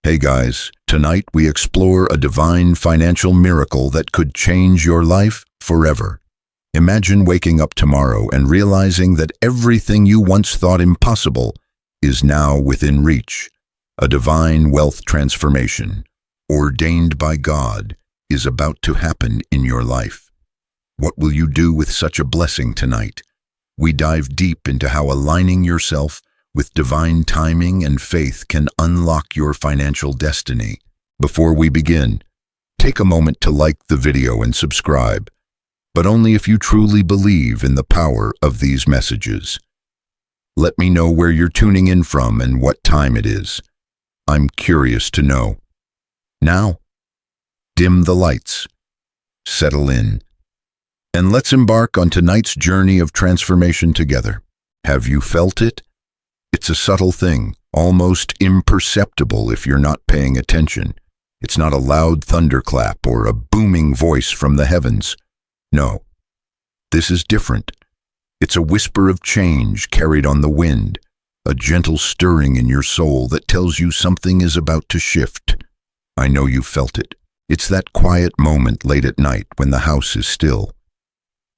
Hey guys, tonight we explore a divine financial miracle that could change your life forever. Imagine waking up tomorrow and realizing that everything you once thought impossible is now within reach. A divine wealth transformation, ordained by God, is about to happen in your life. What will you do with such a blessing tonight? We dive deep into how aligning yourself with divine timing and faith can unlock your financial destiny. Before we begin, take a moment to like the video and subscribe, but only if you truly believe in the power of these messages. Let me know where you're tuning in from and what time it is. I'm curious to know. Now, dim the lights, settle in, and let's embark on tonight's journey of transformation together. Have you felt it? It's a subtle thing, almost imperceptible if you're not paying attention. It's not a loud thunderclap or a booming voice from the heavens. No, this is different. It's a whisper of change carried on the wind, a gentle stirring in your soul that tells you something is about to shift. I know you felt it. It's that quiet moment late at night when the house is still.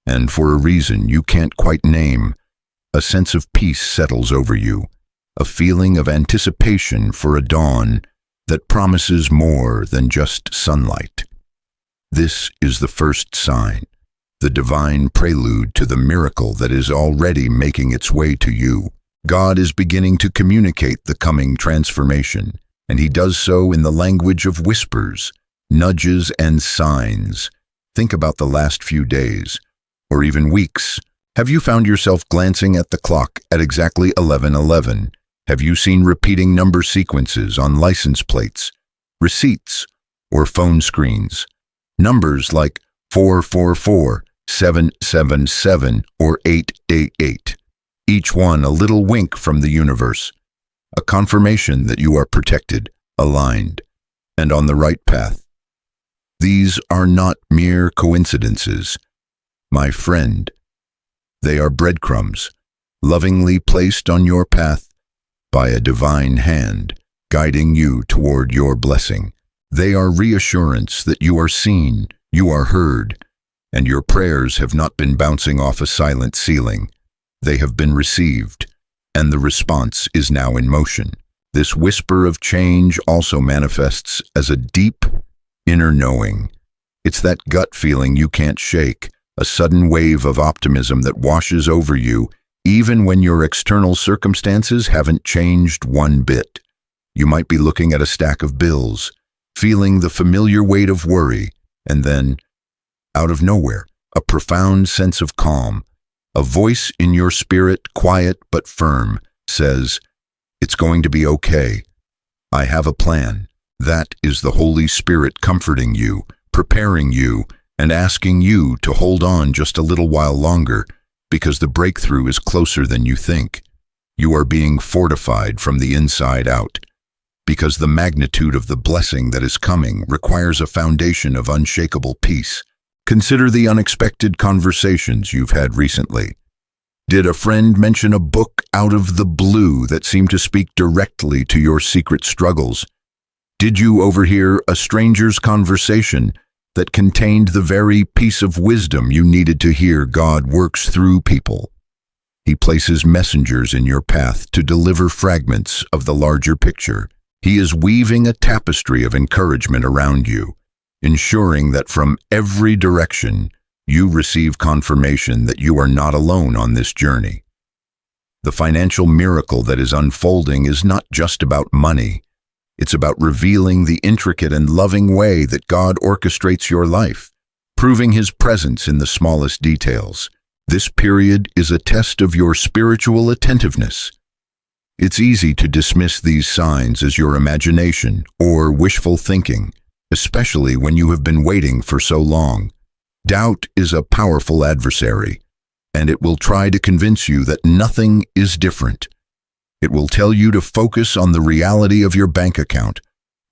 And for a reason you can't quite name, a sense of peace settles over you, a feeling of anticipation for a dawn that promises more than just sunlight. This is the first sign, the divine prelude to the miracle that is already making its way to you. God is beginning to communicate the coming transformation, and He does so in the language of whispers, nudges, and signs. Think about the last few days, or even weeks. Have you found yourself glancing at the clock at exactly 11:11? Have you seen repeating number sequences on license plates, receipts, or phone screens? Numbers like 444, 777, or 888. Each one a little wink from the universe, a confirmation that you are protected, aligned, and on the right path. These are not mere coincidences, my friend. They are breadcrumbs, lovingly placed on your path by a divine hand, guiding you toward your blessing. They are reassurance that you are seen, you are heard, and your prayers have not been bouncing off a silent ceiling. They have been received, and the response is now in motion. This whisper of change also manifests as a deep inner knowing. It's that gut feeling you can't shake, a sudden wave of optimism that washes over you even when your external circumstances haven't changed one bit. You might be looking at a stack of bills, feeling the familiar weight of worry, and then, out of nowhere, a profound sense of calm. A voice in your spirit, quiet but firm, says, "It's going to be okay. I have a plan." That is the Holy Spirit comforting you, preparing you, and asking you to hold on just a little while longer, because the breakthrough is closer than you think. You are being fortified from the inside out, because the magnitude of the blessing that is coming requires a foundation of unshakable peace. Consider the unexpected conversations you've had recently. Did a friend mention a book out of the blue that seemed to speak directly to your secret struggles? Did you overhear a stranger's conversation that contained the very piece of wisdom you needed to hear? God works through people. He places messengers in your path to deliver fragments of the larger picture. He is weaving a tapestry of encouragement around you, ensuring that from every direction you receive confirmation that you are not alone on this journey. The financial miracle that is unfolding is not just about money. It's about revealing the intricate and loving way that God orchestrates your life, proving His presence in the smallest details. This period is a test of your spiritual attentiveness. It's easy to dismiss these signs as your imagination or wishful thinking, especially when you have been waiting for so long. Doubt is a powerful adversary, and it will try to convince you that nothing is different. It will tell you to focus on the reality of your bank account,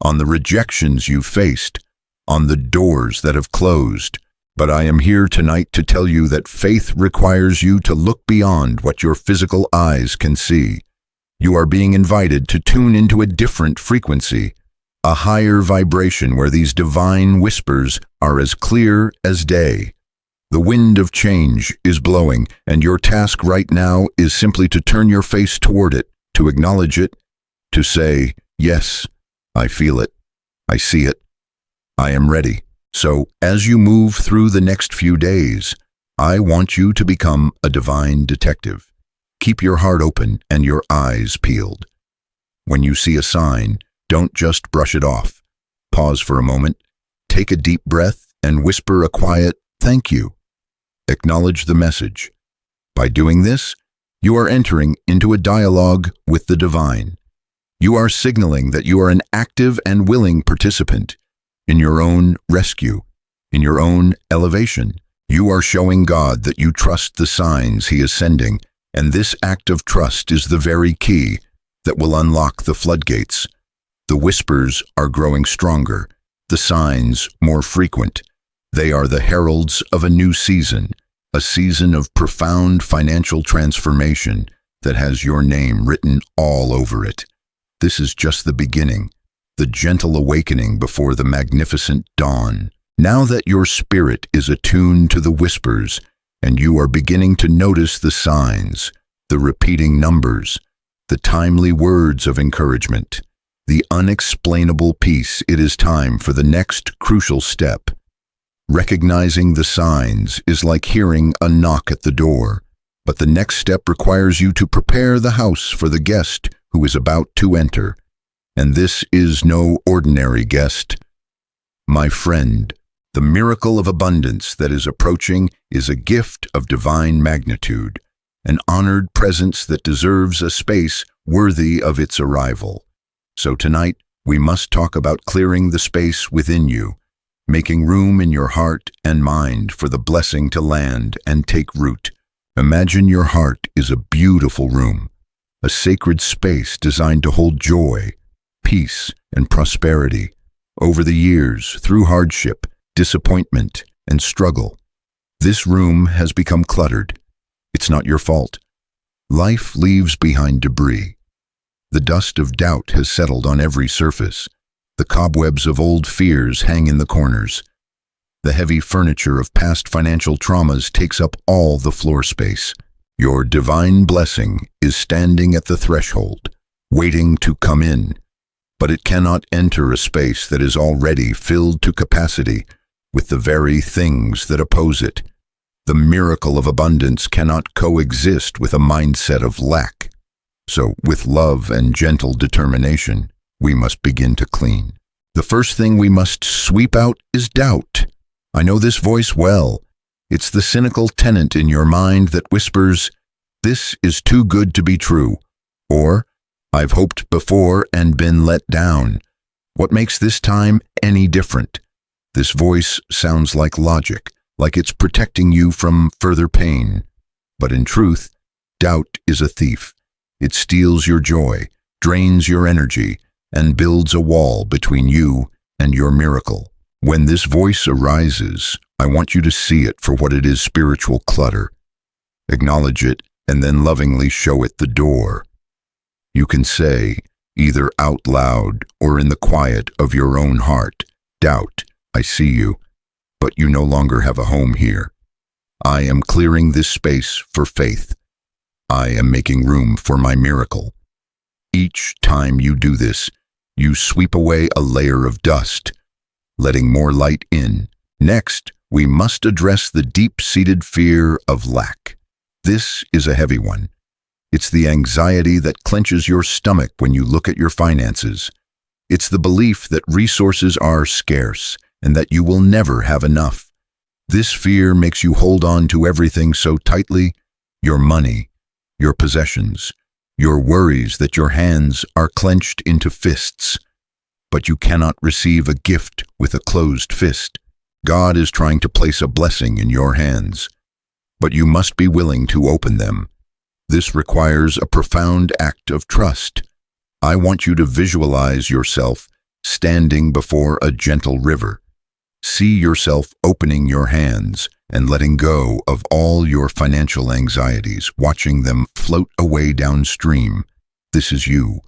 on the rejections you've faced, on the doors that have closed. But I am here tonight to tell you that faith requires you to look beyond what your physical eyes can see. You are being invited to tune into a different frequency, a higher vibration where these divine whispers are as clear as day. The wind of change is blowing, and your task right now is simply to turn your face toward it, to acknowledge it, to say, yes, I feel it, I see it, I am ready. So, as you move through the next few days, I want you to become a divine detective. Keep your heart open and your eyes peeled. When you see a sign, don't just brush it off. Pause for a moment, take a deep breath, and whisper a quiet, thank you. Acknowledge the message. By doing this, you are entering into a dialogue with the divine. You are signaling that you are an active and willing participant in your own rescue, in your own elevation. You are showing God that you trust the signs He is sending, and this act of trust is the very key that will unlock the floodgates. The whispers are growing stronger, the signs more frequent. They are the heralds of a new season, a season of profound financial transformation that has your name written all over it. This is just the beginning, the gentle awakening before the magnificent dawn. Now that your spirit is attuned to the whispers, and you are beginning to notice the signs, the repeating numbers, the timely words of encouragement, the unexplainable peace, it is time for the next crucial step. Recognizing the signs is like hearing a knock at the door, but the next step requires you to prepare the house for the guest who is about to enter. And this is no ordinary guest. My friend, the miracle of abundance that is approaching is a gift of divine magnitude, an honored presence that deserves a space worthy of its arrival. So tonight, we must talk about clearing the space within you, making room in your heart and mind for the blessing to land and take root. Imagine your heart is a beautiful room, a sacred space designed to hold joy, peace, and prosperity. Over the years, through hardship, disappointment, and struggle, this room has become cluttered. It's not your fault. Life leaves behind debris. The dust of doubt has settled on every surface. The cobwebs of old fears hang in the corners. The heavy furniture of past financial traumas takes up all the floor space. Your divine blessing is standing at the threshold, waiting to come in. But it cannot enter a space that is already filled to capacity with the very things that oppose it. The miracle of abundance cannot coexist with a mindset of lack. So, with love and gentle determination, we must begin to clean. The first thing we must sweep out is doubt. I know this voice well. It's the cynical tenant in your mind that whispers, "This is too good to be true," or, "I've hoped before and been let down. What makes this time any different?" This voice sounds like logic, like it's protecting you from further pain. But in truth, doubt is a thief. It steals your joy, drains your energy, and builds a wall between you and your miracle. When this voice arises, I want you to see it for what it is: spiritual clutter. Acknowledge it, and then lovingly show it the door. You can say, either out loud or in the quiet of your own heart, "Doubt, I see you, but you no longer have a home here. I am clearing this space for faith. I am making room for my miracle." Each time you do this, you sweep away a layer of dust, letting more light in. Next, we must address the deep-seated fear of lack. This is a heavy one. It's the anxiety that clenches your stomach when you look at your finances. It's the belief that resources are scarce and that you will never have enough. This fear makes you hold on to everything so tightly: your money, your possessions, your worries, that your hands are clenched into fists. But you cannot receive a gift with a closed fist. God is trying to place a blessing in your hands, but you must be willing to open them. This requires a profound act of trust. I want you to visualize yourself standing before a gentle river. See yourself opening your hands and letting go of all your financial anxieties, watching them float away downstream. This is you,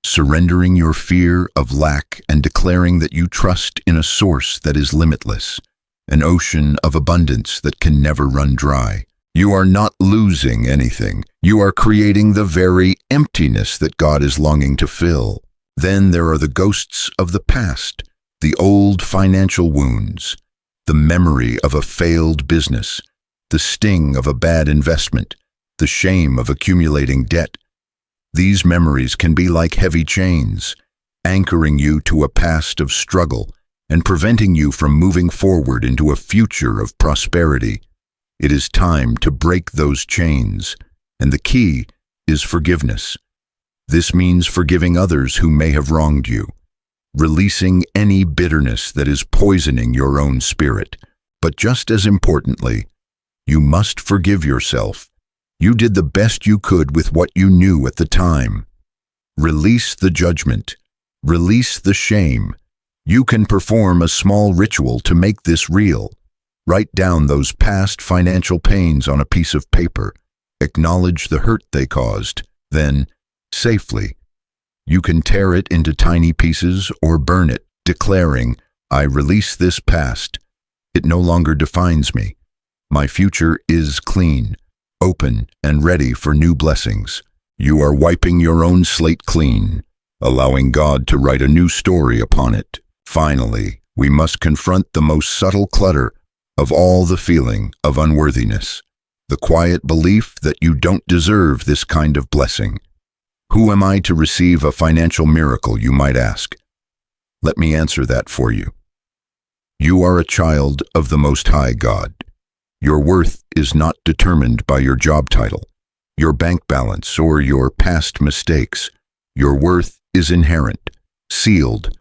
surrendering your fear of lack and declaring that you trust in a source that is limitless, an ocean of abundance that can never run dry. You are not losing anything. You are creating the very emptiness that God is longing to fill. Then there are the ghosts of the past, the old financial wounds, the memory of a failed business, the sting of a bad investment, the shame of accumulating debt. These memories can be like heavy chains, anchoring you to a past of struggle and preventing you from moving forward into a future of prosperity. It is time to break those chains, and the key is forgiveness. This means forgiving others who may have wronged you, releasing any bitterness that is poisoning your own spirit. But just as importantly, you must forgive yourself. You did the best you could with what you knew at the time. Release the judgment. Release the shame. You can perform a small ritual to make this real. Write down those past financial pains on a piece of paper. Acknowledge the hurt they caused. Then, safely, you can tear it into tiny pieces or burn it, declaring, "I release this past. It no longer defines me. My future is clean, open, and ready for new blessings." You are wiping your own slate clean, allowing God to write a new story upon it. Finally, we must confront the most subtle clutter of all, the feeling of unworthiness, the quiet belief that you don't deserve this kind of blessing. Who am I to receive a financial miracle, you might ask? Let me answer that for you. You are a child of the Most High God. Your worth is not determined by your job title, your bank balance, or your past mistakes. Your worth is inherent, sealed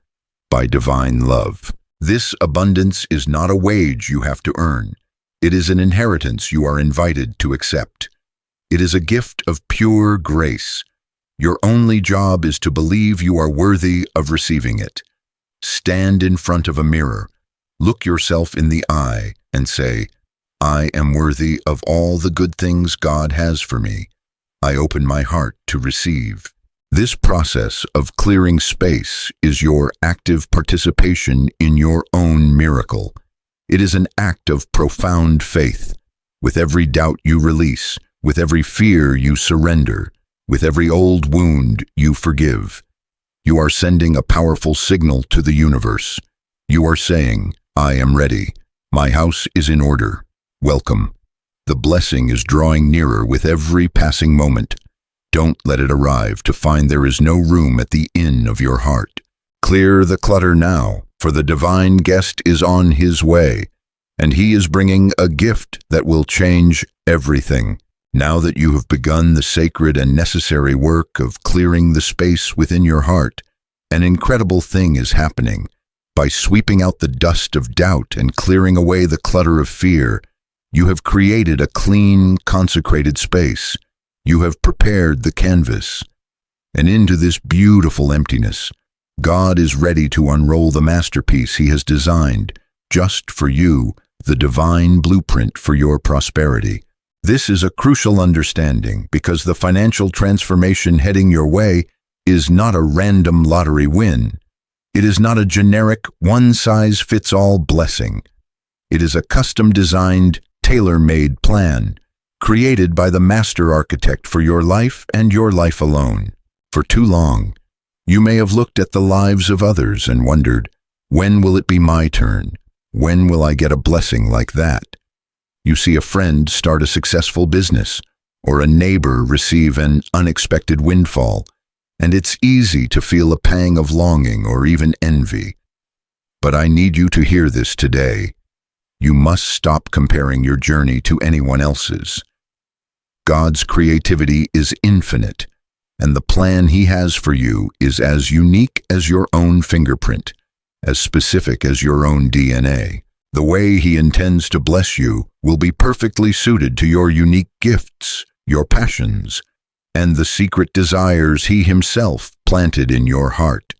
by divine love. This abundance is not a wage you have to earn. It is an inheritance you are invited to accept. It is a gift of pure grace. Your only job is to believe you are worthy of receiving it. Stand in front of a mirror, look yourself in the eye, and say, "I am worthy of all the good things God has for me. I open my heart to receive." This process of clearing space is your active participation in your own miracle. It is an act of profound faith. With every doubt you release, with every fear you surrender, with every old wound you forgive, you are sending a powerful signal to the universe. You are saying, "I am ready. My house is in order. Welcome." The blessing is drawing nearer with every passing moment. Don't let it arrive to find there is no room at the inn of your heart. Clear the clutter now, for the divine guest is on his way, and he is bringing a gift that will change everything. Now that you have begun the sacred and necessary work of clearing the space within your heart, an incredible thing is happening. By sweeping out the dust of doubt and clearing away the clutter of fear, you have created a clean, consecrated space. You have prepared the canvas. And into this beautiful emptiness, God is ready to unroll the masterpiece He has designed, just for you, the divine blueprint for your prosperity. This is a crucial understanding because the financial transformation heading your way is not a random lottery win. It is not a generic, one-size-fits-all blessing. It is a custom-designed, tailor-made plan, created by the master architect for your life and your life alone. For too long, you may have looked at the lives of others and wondered, when will it be my turn? When will I get a blessing like that? You see a friend start a successful business, or a neighbor receive an unexpected windfall, and it's easy to feel a pang of longing or even envy. But I need you to hear this today. You must stop comparing your journey to anyone else's. God's creativity is infinite, and the plan He has for you is as unique as your own fingerprint, as specific as your own DNA. The way He intends to bless you will be perfectly suited to your unique gifts, your passions, and the secret desires He Himself planted in your heart.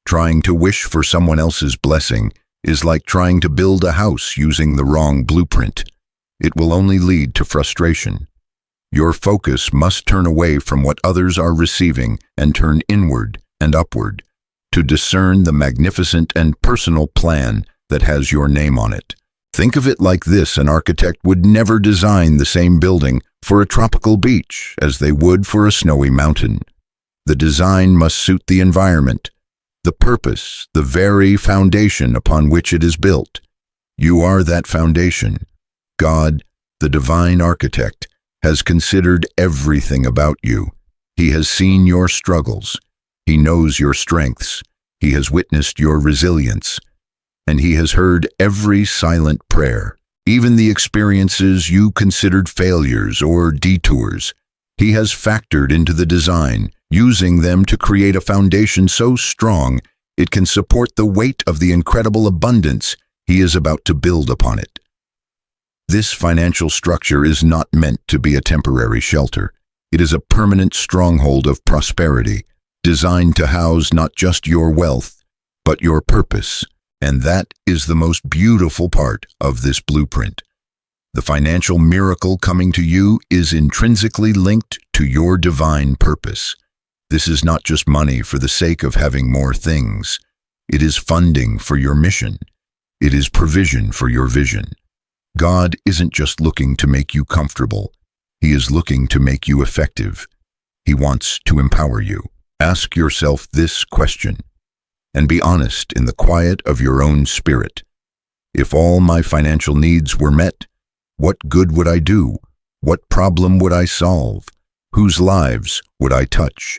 Trying to wish for someone else's blessing is like trying to build a house using the wrong blueprint. It will only lead to frustration. Your focus must turn away from what others are receiving and turn inward and upward, to discern the magnificent and personal plan that has your name on it. Think of it like this: an architect would never design the same building for a tropical beach as they would for a snowy mountain. The design must suit the environment, the purpose, the very foundation upon which it is built. You are that foundation. God, the divine architect, has considered everything about you. He has seen your struggles. He knows your strengths. He has witnessed your resilience. And he has heard every silent prayer, even the experiences you considered failures or detours. He has factored into the design, using them to create a foundation so strong it can support the weight of the incredible abundance he is about to build upon it. This financial structure is not meant to be a temporary shelter. It is a permanent stronghold of prosperity, designed to house not just your wealth, but your purpose. And that is the most beautiful part of this blueprint. The financial miracle coming to you is intrinsically linked to your divine purpose. This is not just money for the sake of having more things. It is funding for your mission. It is provision for your vision. God isn't just looking to make you comfortable. He is looking to make you effective. He wants to empower you. Ask yourself this question, and be honest in the quiet of your own spirit. If all my financial needs were met, what good would I do? What problem would I solve? Whose lives would I touch?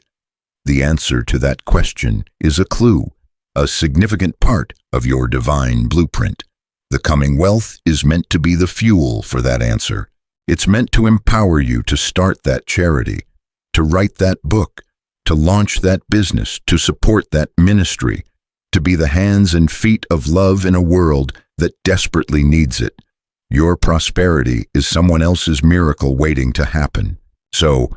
The answer to that question is a clue, a significant part of your divine blueprint. The coming wealth is meant to be the fuel for that answer. It's meant to empower you to start that charity, to write that book, to launch that business, to support that ministry, to be the hands and feet of love in a world that desperately needs it. Your prosperity is someone else's miracle waiting to happen. So,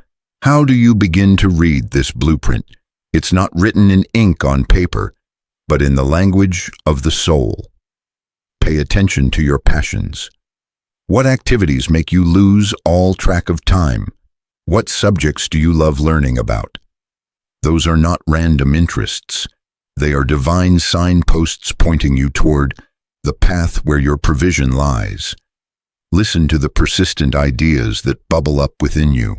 how do you begin to read this blueprint? It's not written in ink on paper, but in the language of the soul. Pay attention to your passions. What activities make you lose all track of time? What subjects do you love learning about? Those are not random interests. They are divine signposts pointing you toward the path where your provision lies. Listen to the persistent ideas that bubble up within you,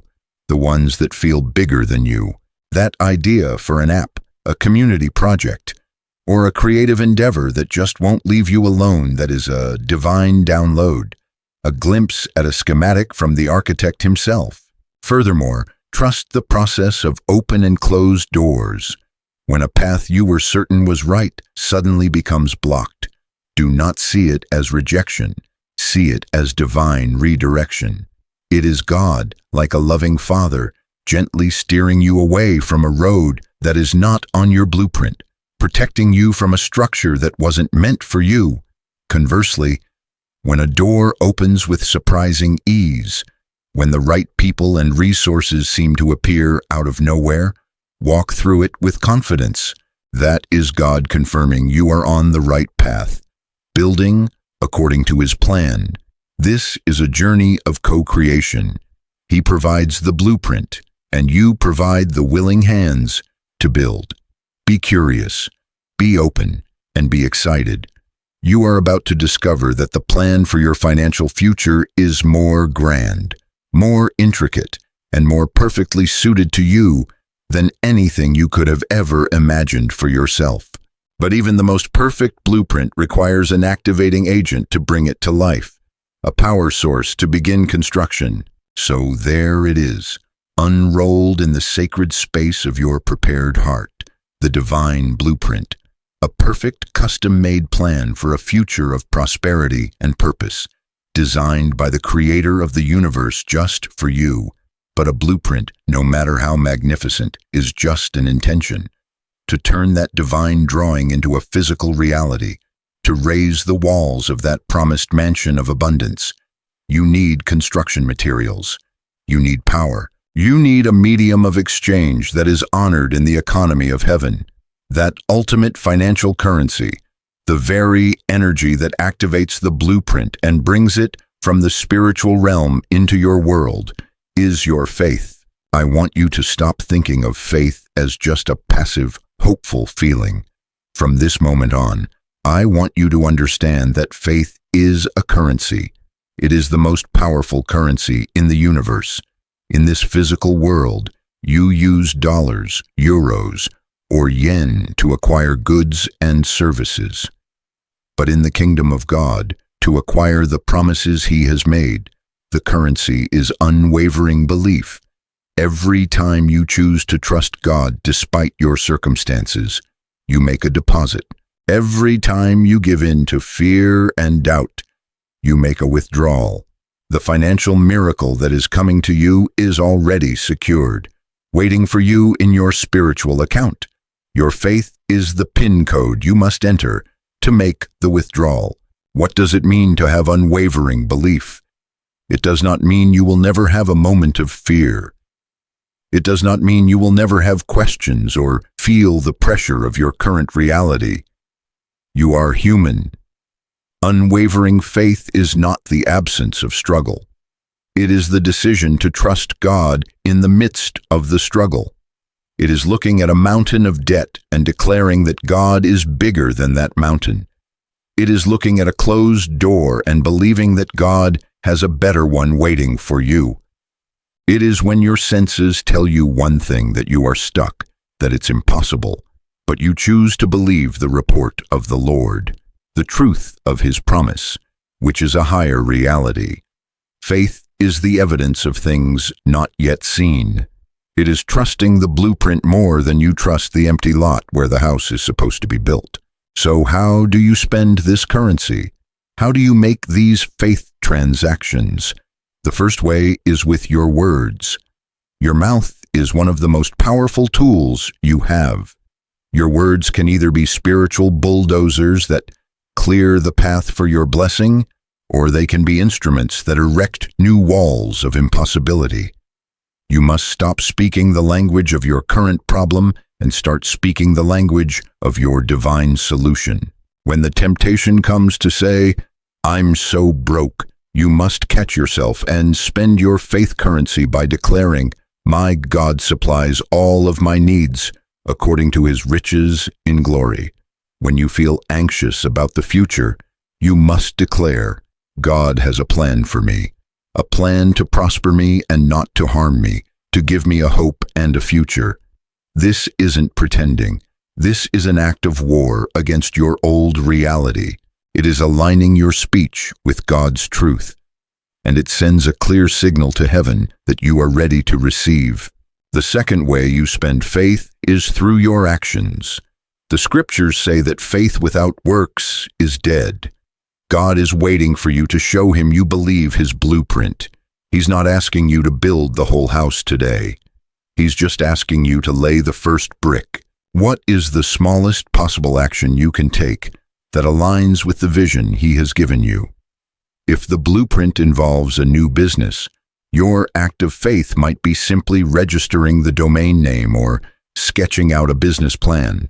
the ones that feel bigger than you. That idea for an app, a community project, or a creative endeavor that just won't leave you alone, that is a divine download, a glimpse at a schematic from the architect himself. Furthermore, trust the process of open and closed doors. When a path you were certain was right suddenly becomes blocked, do not see it as rejection. See it as divine redirection. It is God, like a loving father, gently steering you away from a road that is not on your blueprint, protecting you from a structure that wasn't meant for you. Conversely, when a door opens with surprising ease, when the right people and resources seem to appear out of nowhere, walk through it with confidence. That is God confirming you are on the right path, building according to His plan. This is a journey of co-creation. He provides the blueprint, and you provide the willing hands to build. Be curious, be open, and be excited. You are about to discover that the plan for your financial future is more grand, more intricate, and more perfectly suited to you than anything you could have ever imagined for yourself. But even the most perfect blueprint requires an activating agent to bring it to life, a power source to begin construction. So there it is, unrolled in the sacred space of your prepared heart, the divine blueprint, a perfect custom-made plan for a future of prosperity and purpose, designed by the Creator of the universe just for you. But a blueprint, no matter how magnificent, is just an intention. To turn that divine drawing into a physical reality, to raise the walls of that promised mansion of abundance, you need construction materials. You need power. You need a medium of exchange that is honored in the economy of heaven. That ultimate financial currency, the very energy that activates the blueprint and brings it from the spiritual realm into your world, is your faith. I want you to stop thinking of faith as just a passive, hopeful feeling. From this moment on, I want you to understand that faith is a currency. It is the most powerful currency in the universe. In this physical world, you use dollars, euros, or yen to acquire goods and services. But in the kingdom of God, to acquire the promises He has made, the currency is unwavering belief. Every time you choose to trust God despite your circumstances, you make a deposit. Every time you give in to fear and doubt, you make a withdrawal. The financial miracle that is coming to you is already secured, waiting for you in your spiritual account. Your faith is the PIN code you must enter to make the withdrawal. What does it mean to have unwavering belief? It does not mean you will never have a moment of fear. It does not mean you will never have questions or feel the pressure of your current reality. You are human. Unwavering faith is not the absence of struggle. It is the decision to trust God in the midst of the struggle. It is looking at a mountain of debt and declaring that God is bigger than that mountain. It is looking at a closed door and believing that God has a better one waiting for you. It is when your senses tell you one thing that you are stuck, that it's impossible, but you choose to believe the report of the Lord, the truth of His promise, which is a higher reality. Faith is the evidence of things not yet seen. It is trusting the blueprint more than you trust the empty lot where the house is supposed to be built. So how do you spend this currency? How do you make these faith transactions? The first way is with your words. Your mouth is one of the most powerful tools you have. Your words can either be spiritual bulldozers that clear the path for your blessing, or they can be instruments that erect new walls of impossibility. You must stop speaking the language of your current problem and start speaking the language of your divine solution. When the temptation comes to say, "I'm so broke," you must catch yourself and spend your faith currency by declaring, "My God supplies all of my needs according to His riches in glory." When you feel anxious about the future, you must declare, "God has a plan for me, a plan to prosper me and not to harm me, to give me a hope and a future." This isn't pretending. This is an act of war against your old reality. It is aligning your speech with God's truth, and it sends a clear signal to heaven that you are ready to receive. The second way you spend faith is through your actions. The scriptures say that faith without works is dead. God is waiting for you to show Him you believe His blueprint. He's not asking you to build the whole house today. He's just asking you to lay the first brick. What is the smallest possible action you can take that aligns with the vision He has given you? If the blueprint involves a new business, your act of faith might be simply registering the domain name or sketching out a business plan.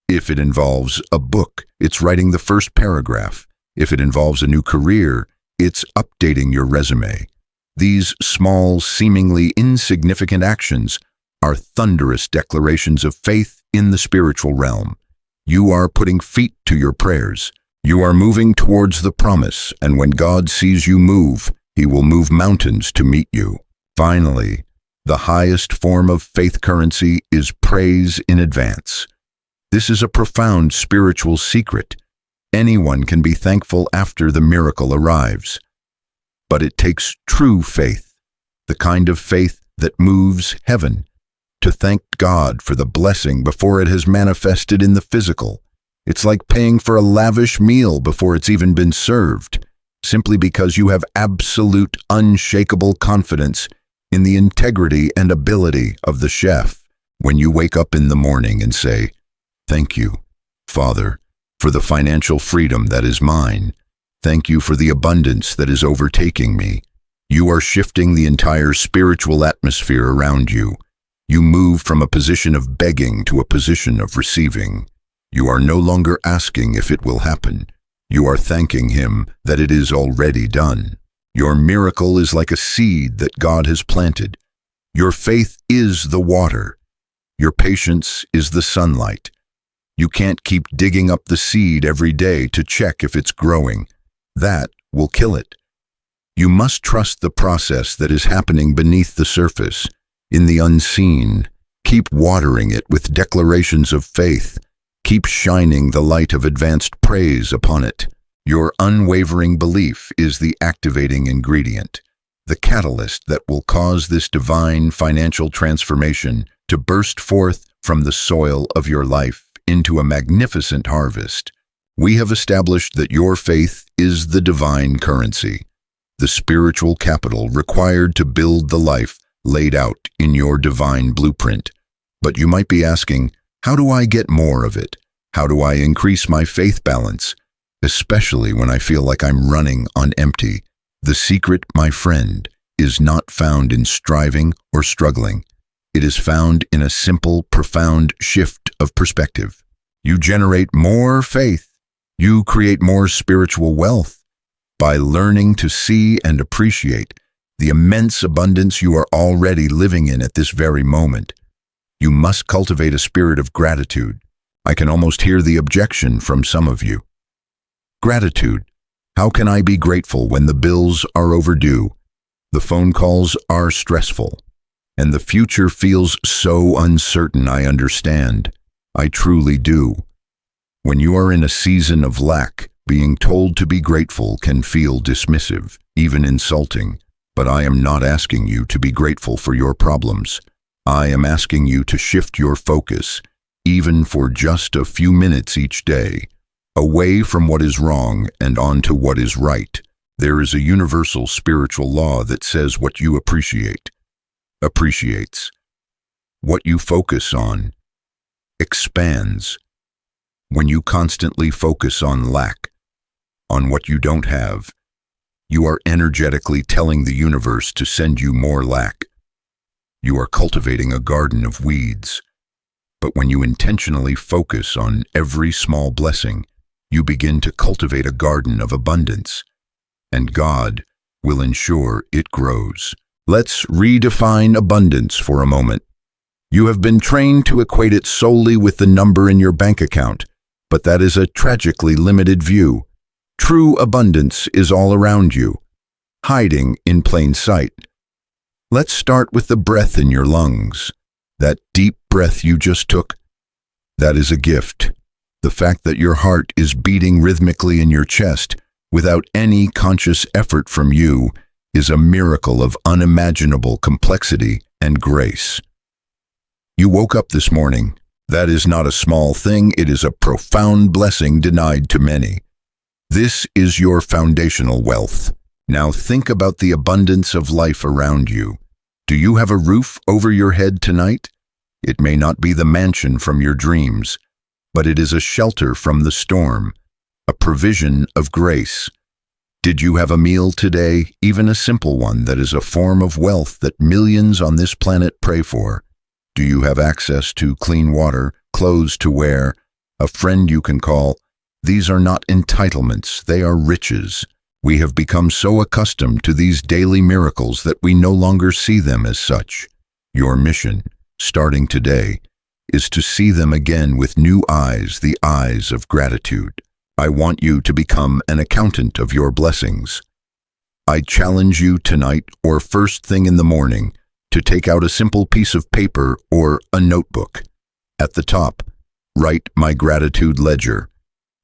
If it involves a book, it's writing the first paragraph. If it involves a new career, it's updating your resume. These small, seemingly insignificant actions are thunderous declarations of faith in the spiritual realm. You are putting feet to your prayers. You are moving towards the promise, and when God sees you move, He will move mountains to meet you. Finally, the highest form of faith currency is praise in advance. This is a profound spiritual secret. Anyone can be thankful after the miracle arrives. But it takes true faith, the kind of faith that moves heaven, to thank God for the blessing before it has manifested in the physical. It's like paying for a lavish meal before it's even been served, simply because you have absolute, unshakable confidence in the integrity and ability of the chef. When you wake up in the morning and say, "Thank you, Father, for the financial freedom that is mine. Thank you for the abundance that is overtaking me," you are shifting the entire spiritual atmosphere around you. You move from a position of begging to a position of receiving. You are no longer asking if it will happen. You are thanking Him that it is already done. Your miracle is like a seed that God has planted. Your faith is the water. Your patience is the sunlight. You can't keep digging up the seed every day to check if it's growing. That will kill it. You must trust the process that is happening beneath the surface, in the unseen. Keep watering it with declarations of faith. Keep shining the light of advanced praise upon it. Your unwavering belief is the activating ingredient, the catalyst that will cause this divine financial transformation to burst forth from the soil of your life into a magnificent harvest. We have established that your faith is the divine currency, the spiritual capital required to build the life laid out in your divine blueprint. But you might be asking, how do I get more of it? How do I increase my faith balance, especially when I feel like I'm running on empty? The secret, my friend, is not found in striving or struggling. It is found in a simple, profound shift of perspective. You generate more faith. You create more spiritual wealth by learning to see and appreciate the immense abundance you are already living in at this very moment. You must cultivate a spirit of gratitude. I can almost hear the objection from some of you. Gratitude. How can I be grateful when the bills are overdue, the phone calls are stressful, and the future feels so uncertain? I understand. I truly do. When you are in a season of lack, being told to be grateful can feel dismissive, even insulting. But I am not asking you to be grateful for your problems. I am asking you to shift your focus, even for just a few minutes each day, away from what is wrong and onto what is right. There is a universal spiritual law that says what you appreciates. What you focus on expands. When you constantly focus on lack, on what you don't have, you are energetically telling the universe to send you more lack. You are cultivating a garden of weeds. But when you intentionally focus on every small blessing, you begin to cultivate a garden of abundance, and God will ensure it grows. Let's redefine abundance for a moment. You have been trained to equate it solely with the number in your bank account, but that is a tragically limited view. True abundance is all around you, hiding in plain sight. Let's start with the breath in your lungs. That deep breath you just took, that is a gift. The fact that your heart is beating rhythmically in your chest without any conscious effort from you is a miracle of unimaginable complexity and grace. You woke up this morning. That is not a small thing, it is a profound blessing denied to many. This is your foundational wealth. Now think about the abundance of life around you. Do you have a roof over your head tonight? It may not be the mansion from your dreams, but it is a shelter from the storm, a provision of grace. Did you have a meal today, even a simple one that is a form of wealth that millions on this planet pray for? Do you have access to clean water, clothes to wear, a friend you can call? These are not entitlements, they are riches. We have become so accustomed to these daily miracles that we no longer see them as such. Your mission, starting today, is to see them again with new eyes, the eyes of gratitude. I want you to become an accountant of your blessings. I challenge you tonight or first thing in the morning to take out a simple piece of paper or a notebook. At the top, write my gratitude ledger.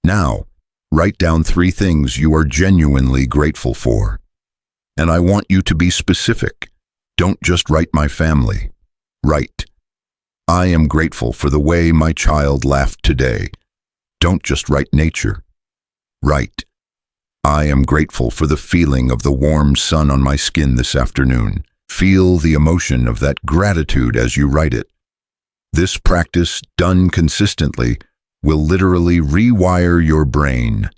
Now, write down 3 things you are genuinely grateful for. And I want you to be specific. Don't just write my family. Write, I am grateful for the way my child laughed today. Don't just write nature. Write, I am grateful for the feeling of the warm sun on my skin this afternoon. Feel the emotion of that gratitude as you write it. This practice, done consistently, will literally rewire your brain.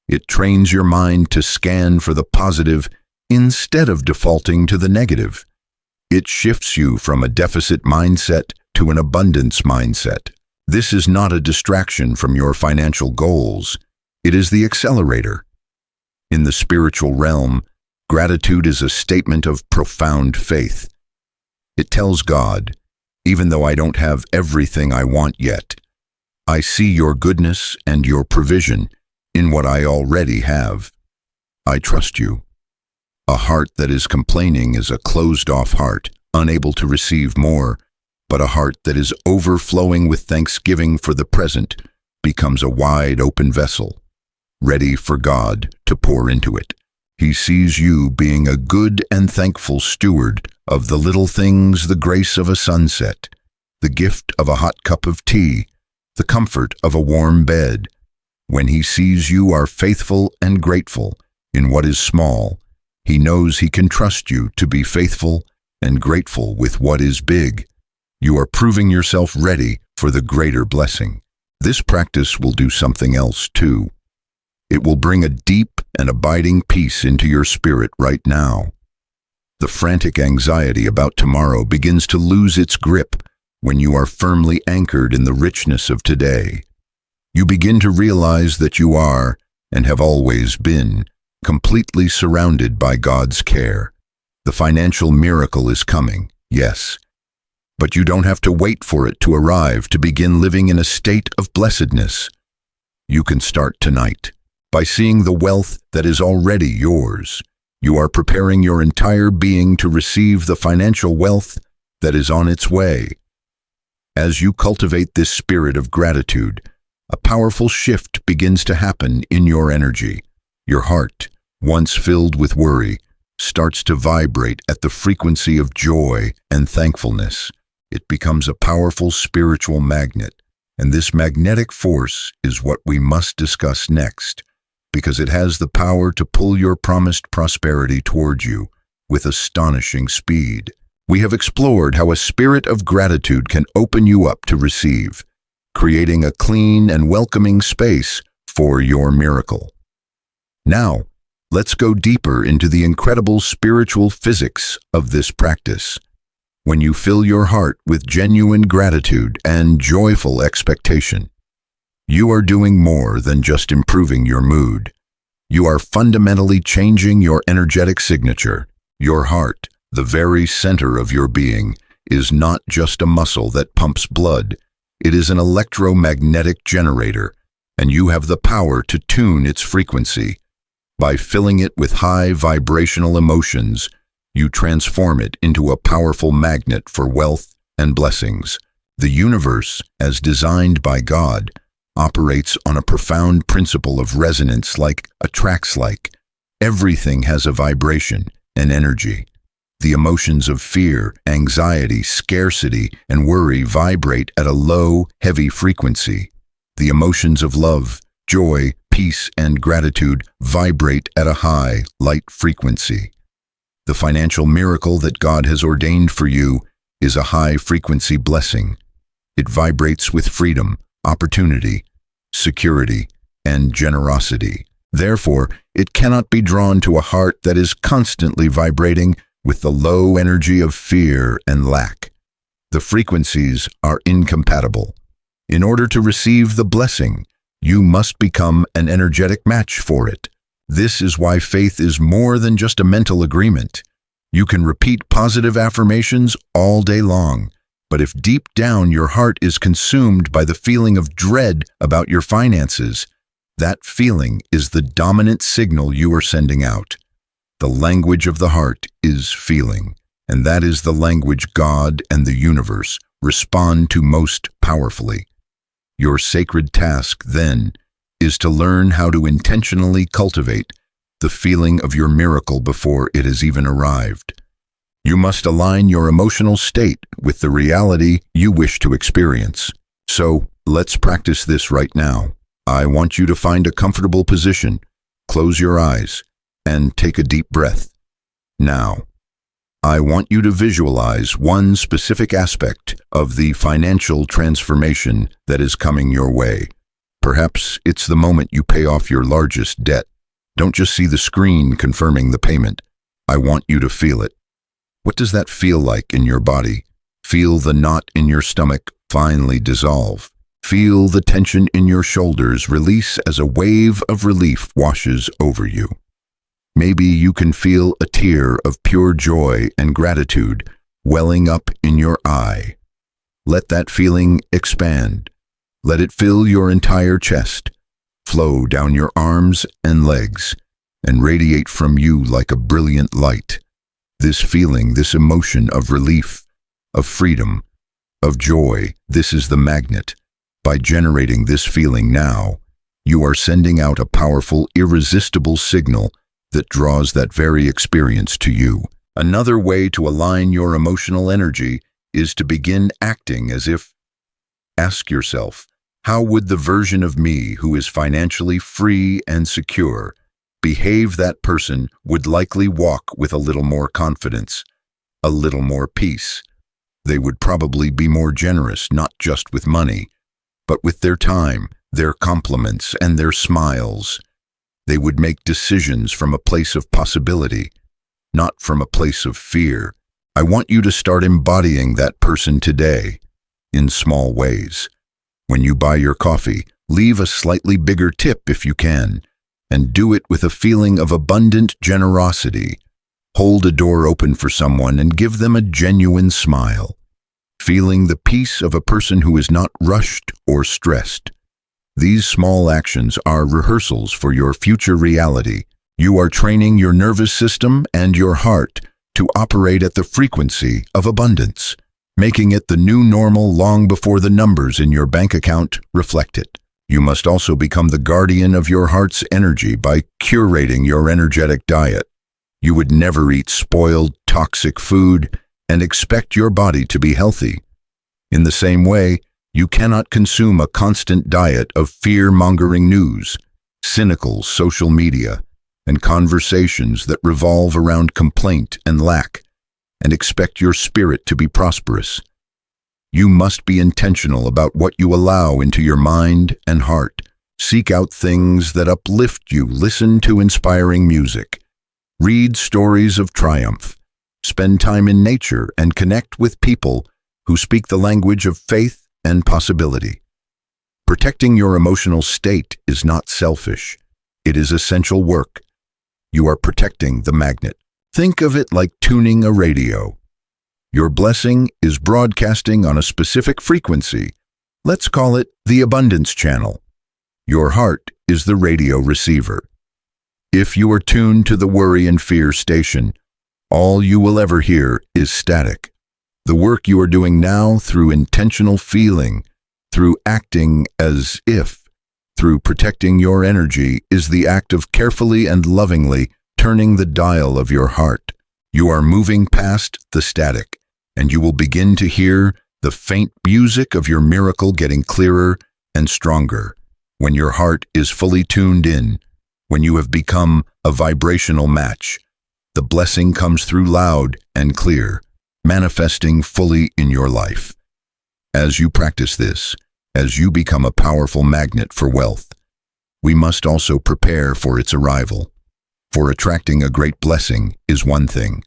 It trains your mind to scan for the positive instead of defaulting to the negative. It shifts you from a deficit mindset to an abundance mindset. This is not a distraction from your financial goals. It is the accelerator. In the spiritual realm, gratitude is a statement of profound faith. It tells God, even though I don't have everything I want yet, I see your goodness and your provision in what I already have. I trust you. A heart that is complaining is a closed-off heart, unable to receive more, but a heart that is overflowing with thanksgiving for the present becomes a wide-open vessel, ready for God to pour into it. He sees you being a good and thankful steward of the little things, the grace of a sunset, the gift of a hot cup of tea, the comfort of a warm bed. When he sees you are faithful and grateful in what is small, he knows he can trust you to be faithful and grateful with what is big. You are proving yourself ready for the greater blessing. This practice will do something else too. It will bring a deep and abiding peace into your spirit right now. The frantic anxiety about tomorrow begins to lose its grip when you are firmly anchored in the richness of today. You begin to realize that you are, and have always been, completely surrounded by God's care. The financial miracle is coming, yes, but you don't have to wait for it to arrive to begin living in a state of blessedness. You can start tonight by seeing the wealth that is already yours. You are preparing your entire being to receive the financial wealth that is on its way. As you cultivate this spirit of gratitude, a powerful shift begins to happen in your energy. Your heart, once filled with worry, starts to vibrate at the frequency of joy and thankfulness. It becomes a powerful spiritual magnet, and this magnetic force is what we must discuss next, because it has the power to pull your promised prosperity towards you with astonishing speed. We have explored how a spirit of gratitude can open you up to receive, creating a clean and welcoming space for your miracle. Now, let's go deeper into the incredible spiritual physics of this practice. When you fill your heart with genuine gratitude and joyful expectation, you are doing more than just improving your mood. You are fundamentally changing your energetic signature. Your heart, the very center of your being, is not just a muscle that pumps blood. It is an electromagnetic generator, and you have the power to tune its frequency. By filling it with high vibrational emotions, you transform it into a powerful magnet for wealth and blessings. The universe, as designed by God, operates on a profound principle of resonance like attracts like. Everything has a vibration, an energy. The emotions of fear, anxiety, scarcity, and worry vibrate at a low, heavy frequency. The emotions of love, joy, peace, and gratitude vibrate at a high, light frequency. The financial miracle that God has ordained for you is a high-frequency blessing. It vibrates with freedom, opportunity, security, and generosity. Therefore, it cannot be drawn to a heart that is constantly vibrating with the low energy of fear and lack. The frequencies are incompatible. In order to receive the blessing, you must become an energetic match for it. This is why faith is more than just a mental agreement. You can repeat positive affirmations all day long, but if deep down your heart is consumed by the feeling of dread about your finances, that feeling is the dominant signal you are sending out. The language of the heart is feeling, and that is the language God and the universe respond to most powerfully. Your sacred task, then, is to learn how to intentionally cultivate the feeling of your miracle before it has even arrived. You must align your emotional state with the reality you wish to experience. So, let's practice this right now. I want you to find a comfortable position, close your eyes, and take a deep breath. Now, I want you to visualize one specific aspect of the financial transformation that is coming your way. Perhaps it's the moment you pay off your largest debt. Don't just see the screen confirming the payment. I want you to feel it. What does that feel like in your body? Feel the knot in your stomach finally dissolve. Feel the tension in your shoulders release as a wave of relief washes over you. Maybe you can feel a tear of pure joy and gratitude welling up in your eye. Let that feeling expand. Let it fill your entire chest, flow down your arms and legs, and radiate from you like a brilliant light. This feeling, this emotion of relief, of freedom, of joy, this is the magnet. By generating this feeling now, you are sending out a powerful, irresistible signal that draws that very experience to you. Another way to align your emotional energy is to begin acting as if. Ask yourself, how would the version of me who is financially free and secure behave? That person would likely walk with a little more confidence, a little more peace. They would probably be more generous, not just with money, but with their time, their compliments, and their smiles. They would make decisions from a place of possibility, not from a place of fear. I want you to start embodying that person today, in small ways. When you buy your coffee, leave a slightly bigger tip if you can, and do it with a feeling of abundant generosity. Hold a door open for someone and give them a genuine smile, feeling the peace of a person who is not rushed or stressed. These small actions are rehearsals for your future reality. You are training your nervous system and your heart to operate at the frequency of abundance, making it the new normal long before the numbers in your bank account reflect it. You must also become the guardian of your heart's energy by curating your energetic diet. You would never eat spoiled, toxic food and expect your body to be healthy. In the same way, you cannot consume a constant diet of fear-mongering news, cynical social media, and conversations that revolve around complaint and lack, and expect your spirit to be prosperous. You must be intentional about what you allow into your mind and heart. Seek out things that uplift you. Listen to inspiring music. Read stories of triumph. Spend time in nature and connect with people who speak the language of faith and possibility. Protecting your emotional state is not selfish. It is essential work. You are protecting the magnet. Think of it like tuning a radio. Your blessing is broadcasting on a specific frequency. Let's call it the abundance channel. Your heart is the radio receiver. If you are tuned to the worry and fear station, all you will ever hear is static. The work you are doing now through intentional feeling, through acting as if, through protecting your energy is the act of carefully and lovingly turning the dial of your heart. You are moving past the static, and you will begin to hear the faint music of your miracle getting clearer and stronger. When your heart is fully tuned in, when you have become a vibrational match, the blessing comes through loud and clear, manifesting fully in your life. As you practice this, as you become a powerful magnet for wealth, we must also prepare for its arrival. For attracting a great blessing is one thing,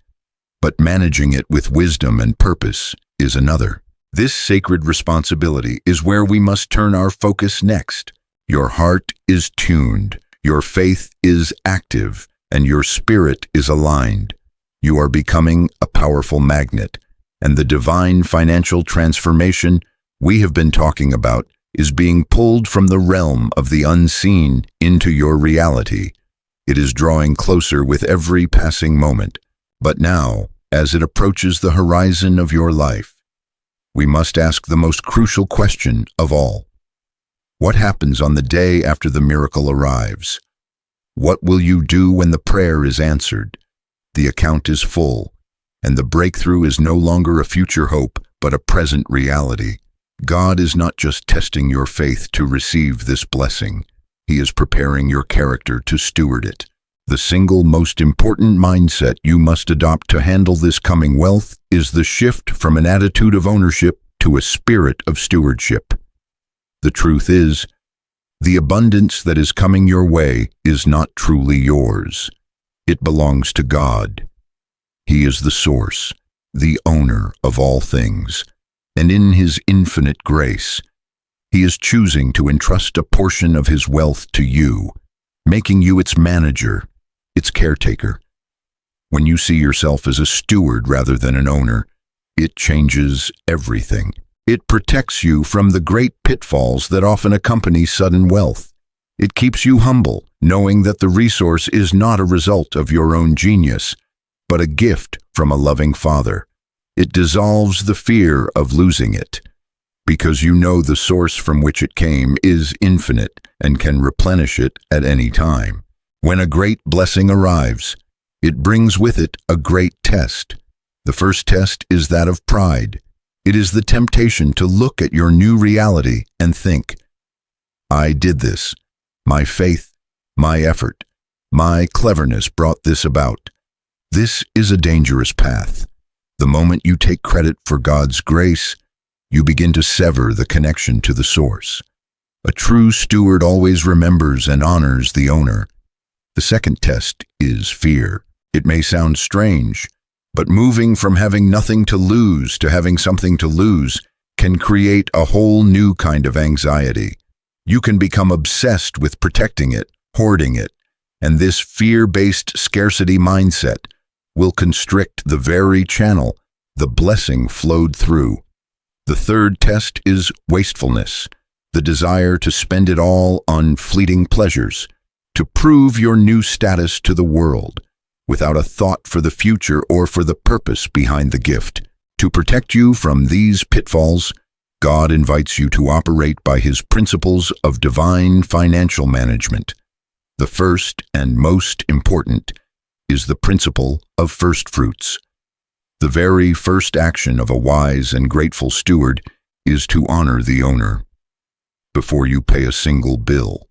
but managing it with wisdom and purpose is another. This sacred responsibility is where we must turn our focus next. Your heart is tuned, your faith is active, and your spirit is aligned. You are becoming a powerful magnet, and the divine financial transformation we have been talking about is being pulled from the realm of the unseen into your reality. It is drawing closer with every passing moment. But now, as it approaches the horizon of your life, we must ask the most crucial question of all. What happens on the day after the miracle arrives? What will you do when the prayer is answered, the account is full, and the breakthrough is no longer a future hope, but a present reality? God is not just testing your faith to receive this blessing. He is preparing your character to steward it. The single most important mindset you must adopt to handle this coming wealth is the shift from an attitude of ownership to a spirit of stewardship. The truth is, the abundance that is coming your way is not truly yours. It belongs to God. He is the source, the owner of all things, and in His infinite grace, He is choosing to entrust a portion of His wealth to you, making you its manager, its caretaker. When you see yourself as a steward rather than an owner, it changes everything. It protects you from the great pitfalls that often accompany sudden wealth. It keeps you humble, knowing that the resource is not a result of your own genius, but a gift from a loving Father. It dissolves the fear of losing it, because you know the source from which it came is infinite and can replenish it at any time. When a great blessing arrives, it brings with it a great test. The first test is that of pride. It is the temptation to look at your new reality and think, "I did this. My faith, my effort, my cleverness brought this about." This is a dangerous path. The moment you take credit for God's grace, you begin to sever the connection to the source. A true steward always remembers and honors the owner. The second test is fear. It may sound strange, but moving from having nothing to lose to having something to lose can create a whole new kind of anxiety. You can become obsessed with protecting it, hoarding it, and this fear-based scarcity mindset will constrict the very channel the blessing flowed through. The third test is wastefulness, the desire to spend it all on fleeting pleasures, to prove your new status to the world, without a thought for the future or for the purpose behind the gift. To protect you from these pitfalls, God invites you to operate by His principles of divine financial management. The first and most important is the principle of first fruits. The very first action of a wise and grateful steward is to honor the owner. Before you pay a single bill,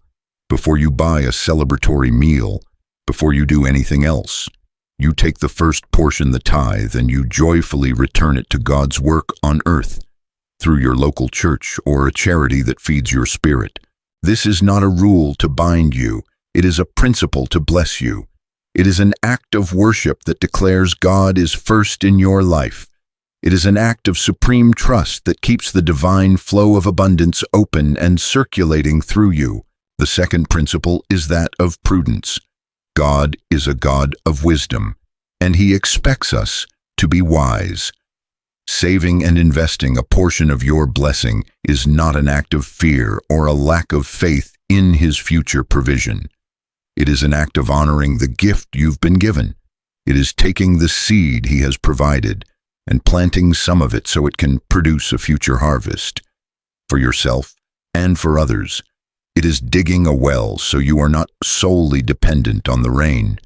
before you buy a celebratory meal, before you do anything else, you take the first portion, the tithe, and you joyfully return it to God's work on earth, through your local church or a charity that feeds your spirit. This is not a rule to bind you, it is a principle to bless you. It is an act of worship that declares God is first in your life. It is an act of supreme trust that keeps the divine flow of abundance open and circulating through you. The second principle is that of prudence. God is a God of wisdom, and He expects us to be wise. Saving and investing a portion of your blessing is not an act of fear or a lack of faith in His future provision. It is an act of honoring the gift you've been given. It is taking the seed He has provided and planting some of it so it can produce a future harvest. For yourself and for others, it is digging a well so you are not solely dependent on the rain.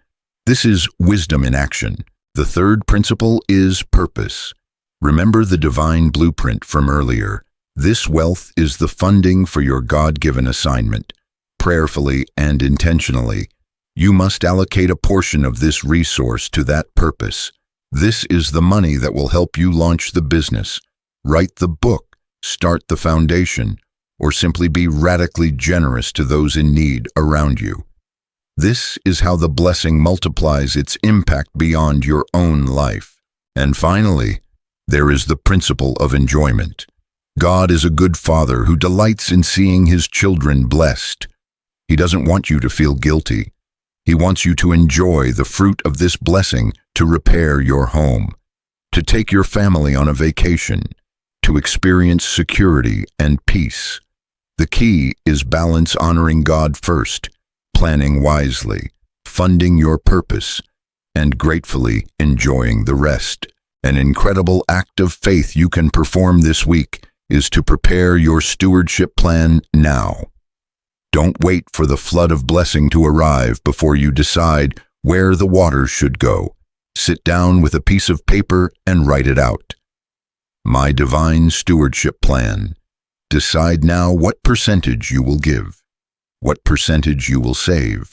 This is wisdom in action. The third principle is purpose. Remember the divine blueprint from earlier. This wealth is the funding for your God-given assignment. Prayerfully and intentionally, you must allocate a portion of this resource to that purpose. This is the money that will help you launch the business, write the book, start the foundation, or simply be radically generous to those in need around you. This is how the blessing multiplies its impact beyond your own life. And finally, there is the principle of enjoyment. God is a good father who delights in seeing His children blessed. He doesn't want you to feel guilty. He wants you to enjoy the fruit of this blessing, to repair your home, to take your family on a vacation, to experience security and peace. The key is balance, honoring God first, planning wisely, funding your purpose, and gratefully enjoying the rest. An incredible act of faith you can perform this week is to prepare your stewardship plan now. Don't wait for the flood of blessing to arrive before you decide where the water should go. Sit down with a piece of paper and write it out. My divine stewardship plan. Decide now what percentage you will give, what percentage you will save,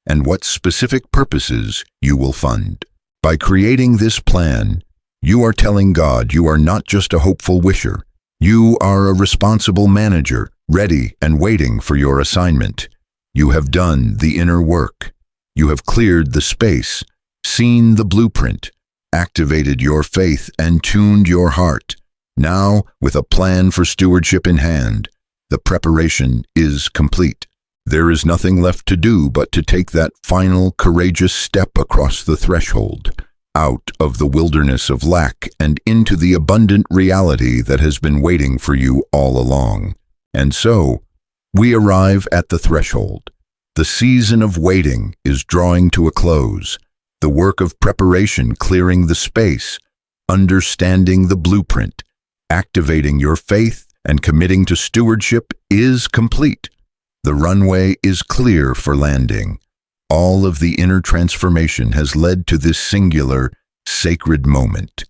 and what specific purposes you will fund. By creating this plan, you are telling God you are not just a hopeful wisher. You are a responsible manager, ready and waiting for your assignment. You have done the inner work. You have cleared the space, seen the blueprint, activated your faith, and tuned your heart. Now, with a plan for stewardship in hand, the preparation is complete. There is nothing left to do but to take that final courageous step across the threshold. out of the wilderness of lack and into the abundant reality that has been waiting for you all along. And so, we arrive at the threshold. The season of waiting is drawing to a close, the work of preparation clearing the space, understanding the blueprint, activating your faith, and committing to stewardship is complete. The runway is clear for landing. All of the inner transformation has led to this singular, sacred moment.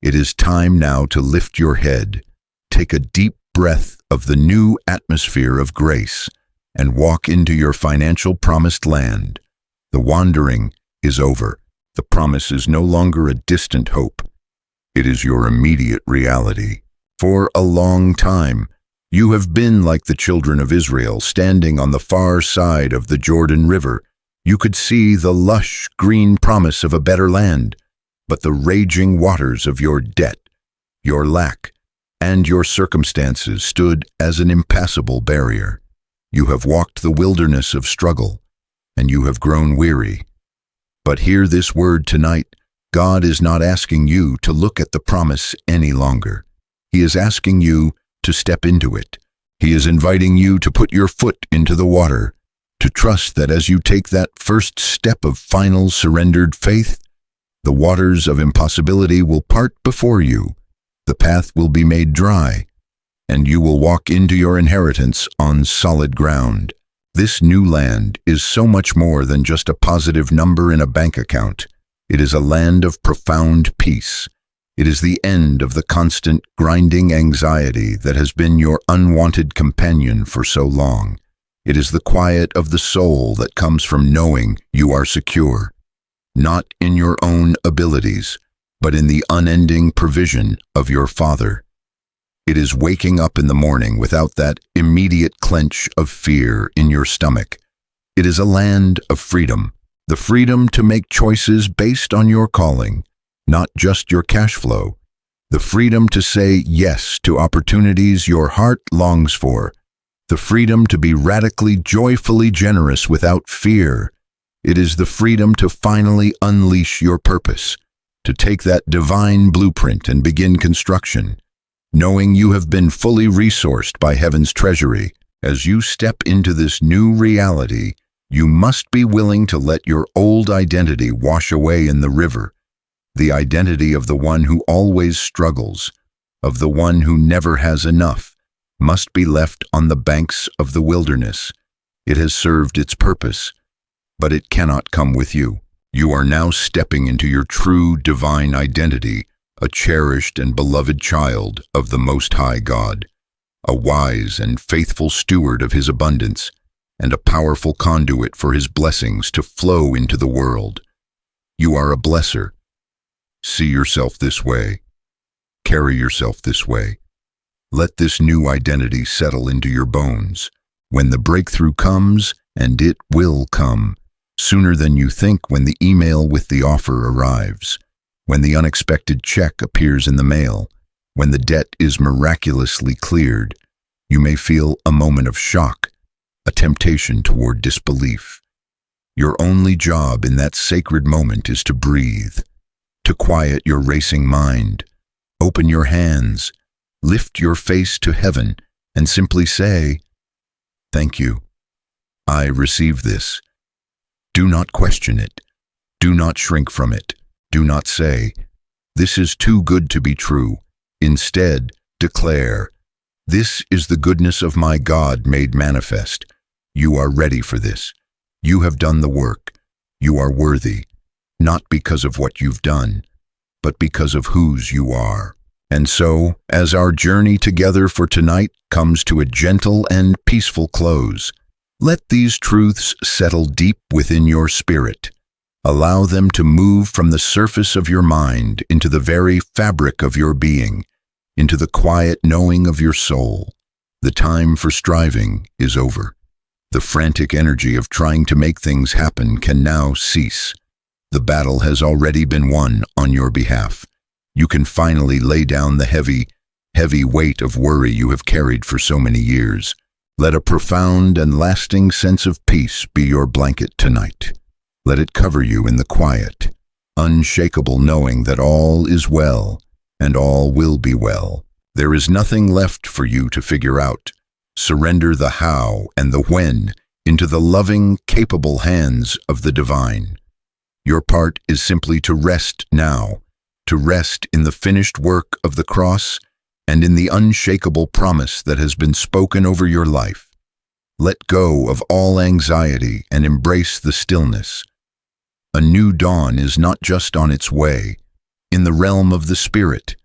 It is time now to lift your head, take a deep breath of the new atmosphere of grace, and walk into your financial promised land. The wandering is over. The promise is no longer a distant hope. It is your immediate reality. For a long time, you have been like the children of Israel, standing on the far side of the Jordan River. You could see the lush, green promise of a better land, but the raging waters of your debt, your lack, and your circumstances stood as an impassable barrier. You have walked the wilderness of struggle, and you have grown weary. But hear this word tonight. God is not asking you to look at the promise any longer. He is asking you to step into it. He is inviting you to put your foot into the water, to trust that as you take that first step of final surrendered faith, the waters of impossibility will part before you, the path will be made dry, and you will walk into your inheritance on solid ground. This new land is so much more than just a positive number in a bank account. It is a land of profound peace. It is the end of the constant, grinding anxiety that has been your unwanted companion for so long. It is the quiet of the soul that comes from knowing you are secure, not in your own abilities, but in the unending provision of your Father. It is waking up in the morning without that immediate clench of fear in your stomach. It is a land of freedom, the freedom to make choices based on your calling, not just your cash flow, the freedom to say yes to opportunities your heart longs for, the freedom to be radically, joyfully generous without fear. It is the freedom to finally unleash your purpose, to take that divine blueprint and begin construction, knowing you have been fully resourced by heaven's treasury. As you step into this new reality, you must be willing to let your old identity wash away in the river, the identity of the one who always struggles, of the one who never has enough, must be left on the banks of the wilderness. It has served its purpose, but it cannot come with you. You are now stepping into your true divine identity, a cherished and beloved child of the Most High God, a wise and faithful steward of His abundance, and a powerful conduit for His blessings to flow into the world. You are a blesser. See yourself this way. Carry yourself this way. Let this new identity settle into your bones. When the breakthrough comes, and it will come, sooner than you think, when the email with the offer arrives, when the unexpected check appears in the mail, when the debt is miraculously cleared, you may feel a moment of shock, a temptation toward disbelief. Your only job in that sacred moment is to breathe, to quiet your racing mind, open your hands, lift your face to heaven, and simply say, "Thank you. I receive this." Do not question it. Do not shrink from it. Do not say, "This is too good to be true." Instead, declare, "This is the goodness of my God made manifest." You are ready for this. You have done the work. You are worthy, not because of what you've done, but because of whose you are. And so, as our journey together for tonight comes to a gentle and peaceful close, let these truths settle deep within your spirit. Allow them to move from the surface of your mind into the very fabric of your being, into the quiet knowing of your soul. The time for striving is over. The frantic energy of trying to make things happen can now cease. The battle has already been won on your behalf. You can finally lay down the heavy, heavy weight of worry you have carried for so many years. Let a profound and lasting sense of peace be your blanket tonight. Let it cover you in the quiet. unshakable knowing that all is well and all will be well. There is nothing left for you to figure out. Surrender the how and the when into the loving, capable hands of the divine. Your part is simply to rest now, to rest in the finished work of the cross and in the unshakable promise that has been spoken over your life. Let go of all anxiety and embrace the stillness. A new dawn is not just on its way. In the realm of the Spirit,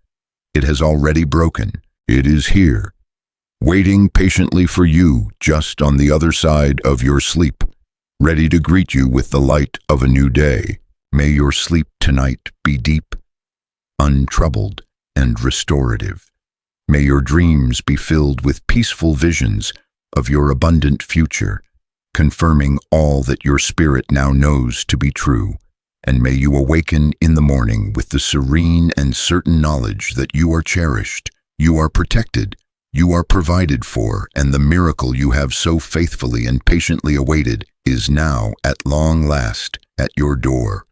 it has already broken. It is here, waiting patiently for you just on the other side of your sleep, ready to greet you with the light of a new day. May your sleep tonight be deep, untroubled, and restorative. May your dreams be filled with peaceful visions of your abundant future, confirming all that your spirit now knows to be true. And may you awaken in the morning with the serene and certain knowledge that you are cherished, you are protected, you are provided for, and the miracle you have so faithfully and patiently awaited is now, at long last, at your door.